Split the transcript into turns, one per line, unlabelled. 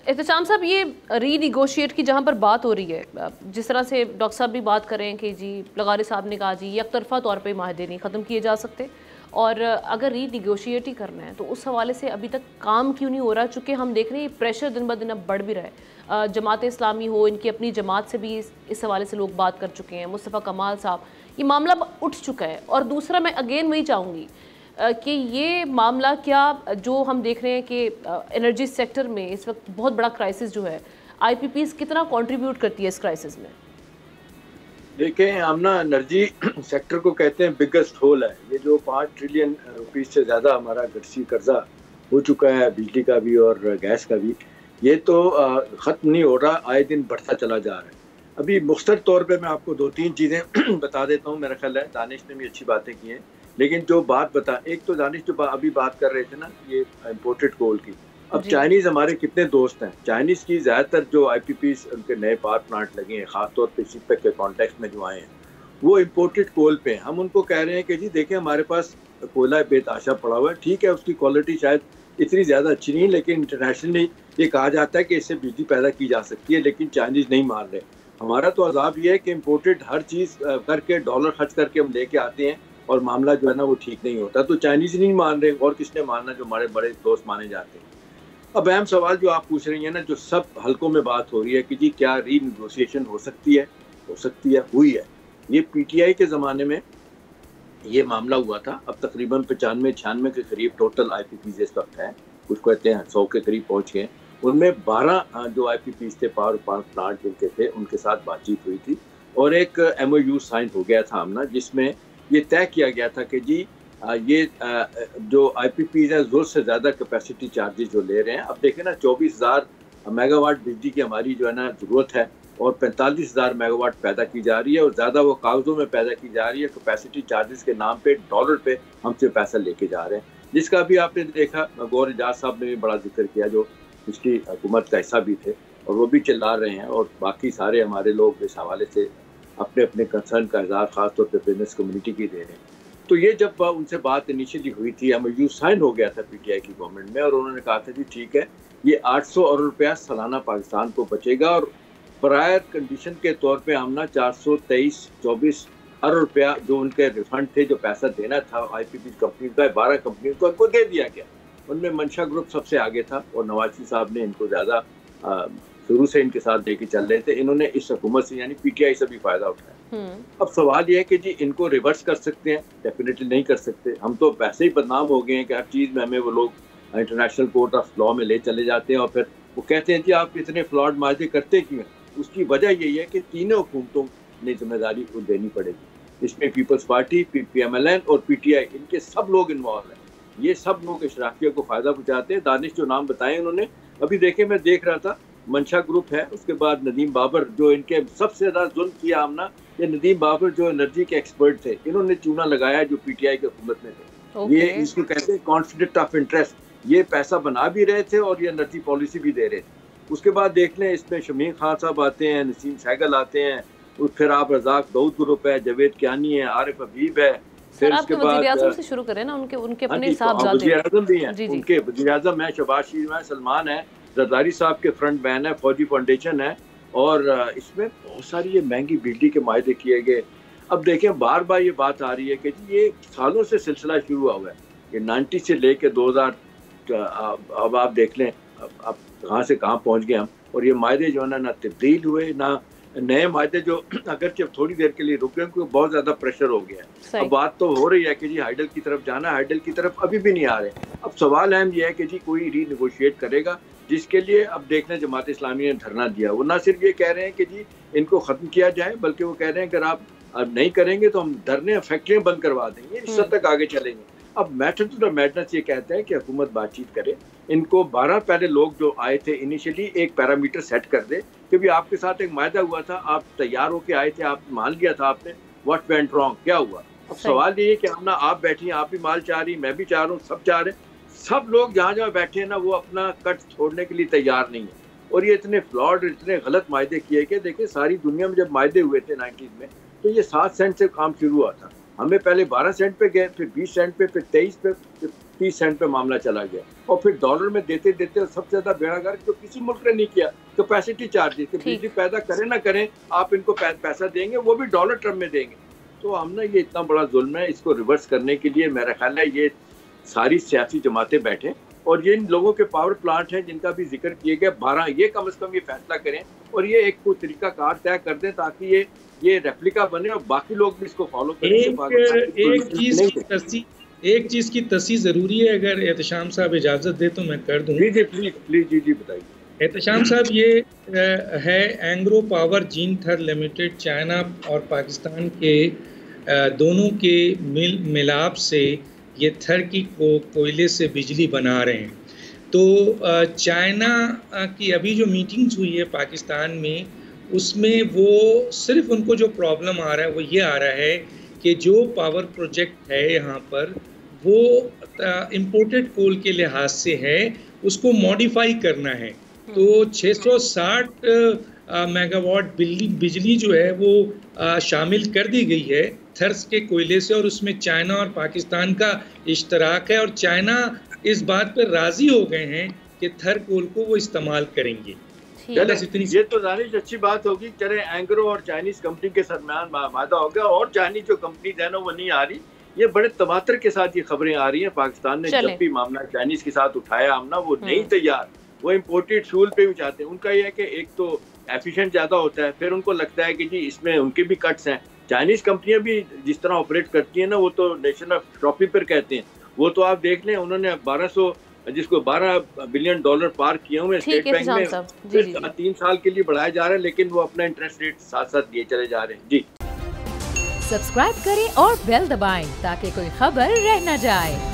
एहतशाम साहब, ये रीनिगोशिएट की जहाँ पर बात हो रही है, जिस तरह से डॉक्टर साहब भी बात कर रहे हैं कि जी लगारी साहब ने कहा जी एकतरफ़ा तौर पे माहदे नहीं ख़त्म किए जा सकते, और अगर रीनिगोशिएट ही करना है तो उस हवाले से अभी तक काम क्यों नहीं हो रहा? चूँकि हम देख रहे हैं प्रेशर दिन ब दिन अब बढ़ भी रहा है। जमात इस्लामी हो, इनकी अपनी जमात से भी इस हवाले से लोग बात कर चुके हैं, मुस्तफ़ा कमाल साहब, ये मामला अब उठ चुका है। और दूसरा, मैं अगेन वही चाहूँगी कि ये मामला क्या, जो हम देख रहे हैं कि एनर्जी सेक्टर में इस वक्त बहुत बड़ा क्राइसिस जो है, आईपीपीज कितना कंट्रीब्यूट करती है इस क्राइसिस में?
देखिए, हम ना एनर्जी सेक्टर को कहते हैं बिगेस्ट होल है। ये जो 5 ट्रिलियन रुपीज से ज़्यादा हमारा गठसी कर्जा हो चुका है, बिजली का भी और गैस का भी, ये तो ख़त्म नहीं हो रहा, आए दिन बढ़ता चला जा रहा है। अभी मुख्तर तौर पे मैं आपको 2-3 चीज़ें बता देता हूँ। मेरा ख्याल है दानिश ने भी अच्छी बातें की हैं, लेकिन जो बात बता, एक तो दानिश जो अभी बात कर रहे थे ना, ये इम्पोर्टेड कोल की। अब चाइनीज़ हमारे कितने दोस्त हैं, चाइनीज़ की ज़्यादातर जो आईपीपीज उनके नए पावर प्लांट लगे हैं, ख़ासतौर पे सीपेक के कॉन्टेक्स्ट में जो आए हैं, वो इम्पोर्टेड कोल पे हैं। हम उनको कह रहे हैं कि जी देखिए, हमारे पास कोयला बेतहाशा पड़ा हुआ है, ठीक है, उसकी क्वालिटी शायद इतनी ज़्यादा अच्छी नहीं, लेकिन इंटरनेशनली ये कहा जाता है कि इससे बिजली पैदा की जा सकती है, लेकिन चाइनीज़ नहीं मान रहे। हमारा तो अज़ाब ये है कि इम्पोर्टेड हर चीज़ करके डॉलर खर्च करके हम लेके आते हैं और मामला जो है ना वो ठीक नहीं होता। तो चाइनीज़ नहीं मान रहे, और किसने मानना, जो हमारे बड़े दोस्त माने जाते हैं। अब अहम सवाल जो आप पूछ रही हैं ना, जो सब हलकों में बात हो रही है कि जी क्या रीनिगोशिएशन हो सकती है, हुई है। ये पीटीआई के ज़माने में ये मामला हुआ था। अब तकरीबन 95-96 के करीब टोटल आईपीपीज इस वक्त है, कुछ कहते हैं 100 के करीब पहुंच गए। उनमें 12 जो आईपीपीज थे, पावर प्लांट जिनके थे, उनके साथ बातचीत हुई थी और एक एमओयू साइन हो गया था हमना, जिसमें ये तय किया गया था कि जी ये जो आईपीपीज है ज़रूरत से ज़्यादा कैपेसिटी चार्जेस जो ले रहे हैं। अब देखें ना, 24,000 मेगावाट बिजली की हमारी जो है ना ज़रूरत है, और 45,000 मेगावाट पैदा की जा रही है, और ज़्यादा वो कागज़ों में पैदा की जा रही है, कैपेसिटी चार्जेस के नाम पे डॉलर पे हमसे पैसा लेके जा रहे हैं, जिसका भी आपने देखा, गौर एजाज साहब ने भी बड़ा जिक्र किया, जो पिछली हुकूमत का हिस्सा भी थे, और वो भी चिल्ला रहे हैं, और बाकी सारे हमारे लोग इस हवाले से अपने अपने कंसर्न का इज़हार खासतौर पर बिजनेस कम्युनिटी की दे रहे हैं। तो ये जब उनसे बात इनिशियली हुई थी, एमओयू साइन हो गया था पीटीआई की गवर्नमेंट में, और उन्होंने कहा था जी ठीक है, ये 800 अरब रुपया सालाना पाकिस्तान को बचेगा, और प्रायर कंडीशन के तौर पे हम ना 423-24 अरब रुपया जो उनके रिफंड थे, जो पैसा देना था आईपीपी कंपनी का, 12 कंपनी को उनको दे दिया गया। उनमें मंशा ग्रुप सबसे आगे था, और नवाज साहब ने इनको ज़्यादा शुरू से इनके साथ लेके चल रहे थे। इन्होंने इस हुकूमत से यानी पीटीआई से भी फायदा उठाया। अब सवाल ये है कि जी इनको रिवर्स कर सकते हैं? डेफिनेटली नहीं कर सकते। हम तो वैसे ही बदनाम हो गए हैं कि हर चीज़ में हमें वो लोग इंटरनेशनल कोर्ट ऑफ लॉ में ले चले जाते हैं, और फिर वो कहते हैं जी आप इतने फ्लॉड मार्जे करते क्यों हैं? उसकी वजह यही है कि तीनों हुकूमतों ने जिम्मेदारी को देनी पड़ेगी। इसमें पीपल्स पार्टी, पीएमएलएन और पीटीआई, इनके सब लोग इन्वॉल्व हैं। ये सब लोग इशराकिया को फायदा पहुंचाते हैं। दानिश जो नाम बताए उन्होंने, अभी देखे, मैं देख रहा था, मंशा ग्रुप है, उसके बाद नदीम बाबर, जो इनके सबसे ज्यादा जुल्म किया हमना, ये नदीम बाबर जो एनर्जी के एक्सपर्ट थे, इन्होंने चूना लगाया जो पीटीआई की हुकूमत में थे। ये इसको कहते हैं कॉन्फ्लिक्ट ऑफ इंटरेस्ट। ये पैसा बना भी रहे थे और ये एनर्जी पॉलिसी भी दे रहे थे। उसके बाद देख लें, इसमें शमीम खान साहब आते हैं, नसीम सहगल आते हैं, फिर आप रजाक दाऊद ग्रुप है, जवेद कियानी है, आरिफ हबीब है, फिर उसके बाद
वज़ीर-ए-आज़म से शुरू करें ना, उनके अपने साहबजादे,
वज़ीर-ए-आज़म भी हैं, उनके वज़ीर-ए-आज़म है, शहबाज शरीफ है, सलमान है, जरदारी साहब के फ्रंट मैन है, फौजी फाउंडेशन है, और इसमें बहुत सारी ये महंगी बिजली के मायदे किए गए। अब देखें, बार बार ये बात आ रही है कि ये सालों से सिलसिला शुरू हुआ है, ये 90 से लेके 2000, अब आप देख लें अब कहाँ से कहाँ पहुँच गए हम। और ये मायदे जो है ना तब्दील हुए, ना नए मायदे जो अगर जब थोड़ी देर के लिए रुक गए, क्योंकि बहुत ज़्यादा प्रेशर हो गया है। अब बात तो हो रही है कि जी हाइडल की तरफ जाना, हाइडल की तरफ अभी भी नहीं आ रहे। अब सवाल अहम यह है कि जी कोई रीनिगोशिएट करेगा, जिसके लिए अब देखना जमात इस्लामी ने धरना दिया। वो ना सिर्फ ये कह रहे हैं कि जी इनको ख़त्म किया जाए, बल्कि वो कह रहे हैं अगर आप नहीं करेंगे तो हम धरने, फैक्ट्रियाँ बंद करवा देंगे, इस हद तक आगे चलेंगे। अब मैटर टू द मैटर्स ये कहता है कि हुकूमत बातचीत करे। इनको 12 पहले लोग जो आए थे इनिशियली एक पैरामीटर सेट कर दे कि भी आपके साथ एक मायदा हुआ था, आप तैयार होके आए थे, आप मान लिया था आपने, व्हाट वेंट रॉन्ग, क्या हुआ? अब सवाल ये है कि हम ना, आप बैठी हैं, आप भी माल चाह रही, मैं भी चाह रहा हूँ, सब चाह रहे हैं, सब लोग जहाँ जहाँ बैठे हैं ना वो अपना कट छोड़ने के लिए तैयार नहीं है। और ये इतने फ्लॉड, इतने गलत मायदे किए गए। देखिए, सारी दुनिया में जब मायदे हुए थे 90s में, तो ये 7 सेंट से काम शुरू हुआ था। हमें पहले 12 सेंट पे गए, फिर 20 सेंट पे, फिर 23 पे, फिर 30 सेंट पे मामला चला गया, और फिर डॉलर में देते देते सबसे ज्यादा बेड़ागर जो किसी मुल्क ने नहीं किया, कैपेसिटी चार्जेस कि बिजली पैदा करें ना करें आप इनको पैसा देंगे, वो भी डॉलर टर्म में देंगे। तो हमने ये इतना बड़ा जुल्म है, इसको रिवर्स करने के लिए मेरा ख्याल है ये सारी सियासी जमातें बैठें और ये इन लोगों के पावर प्लांट हैं जिनका भी जिक्र किए गए 12, ये कम से कम ये फैसला करें और ये एक कोई तरीका कार तय कर दें ताकि ये रेप्लिका बने और बाकी लोग भी इसको फॉलो करें।
एक चीज की तस्दीक जरूरी है, अगर एहतशाम साहब इजाजत दे तो मैं कर दूं।
जी प्लीज जी बताइए।
एहतशाम साहब, ये है एंग्रो पावर जीन थर लिमिटेड, चाइना और पाकिस्तान के दोनों के मिलाप से ये थर की कोयले से बिजली बना रहे हैं। तो चाइना की अभी जो मीटिंग्स हुई है पाकिस्तान में, उसमें वो सिर्फ उनको जो प्रॉब्लम आ रहा है वो ये आ रहा है कि जो पावर प्रोजेक्ट है यहाँ पर वो इम्पोर्टेड कोल के लिहाज से है, उसको मॉडिफाई करना है। तो 660 मेगावाट बिजली जो है वो शामिल कर दी गई है थर्स के कोयले से, और उसमें चाइना और पाकिस्तान का इश्तराक है, और चाइना इस बात पर राजी हो गए हैं कि थर कोल को वो इस्तेमाल करेंगे।
ये तो दानिश अच्छी बात होगी, चले एंग्रो और चाइनीज कंपनी के दरमियान वादा हो गया और चाइनीज जो कंपनी है ना वो नहीं आ रही। ये बड़े तबातर के साथ ये खबरें आ रही हैं। पाकिस्तान ने जब भी मामला चाइनीज के साथ उठाया हमना, वो नहीं तैयार, वो इम्पोर्टेड फ्यूल पे भी चाहते हैं। उनका ये है कि एक तो एफिशिएंट ज़्यादा होता है, फिर उनको लगता है कि जी इसमें उनके भी कट्स हैं। चाइनीज कंपनियां भी जिस तरह ऑपरेट करती हैं ना, वो तो नेशन ऑफ शॉपकीपर कहते हैं, वो तो आप देख लें उन्होंने 12 बिलियन डॉलर पार किए हुए स्टेट बैंक में 3 साल के लिए बढ़ाया जा रहा है, लेकिन वो अपना इंटरेस्ट रेट साथ साथ दिए चले जा रहे हैं। जी
सब्सक्राइब करें और बेल दबाएं ताकि कोई खबर रह न जाए।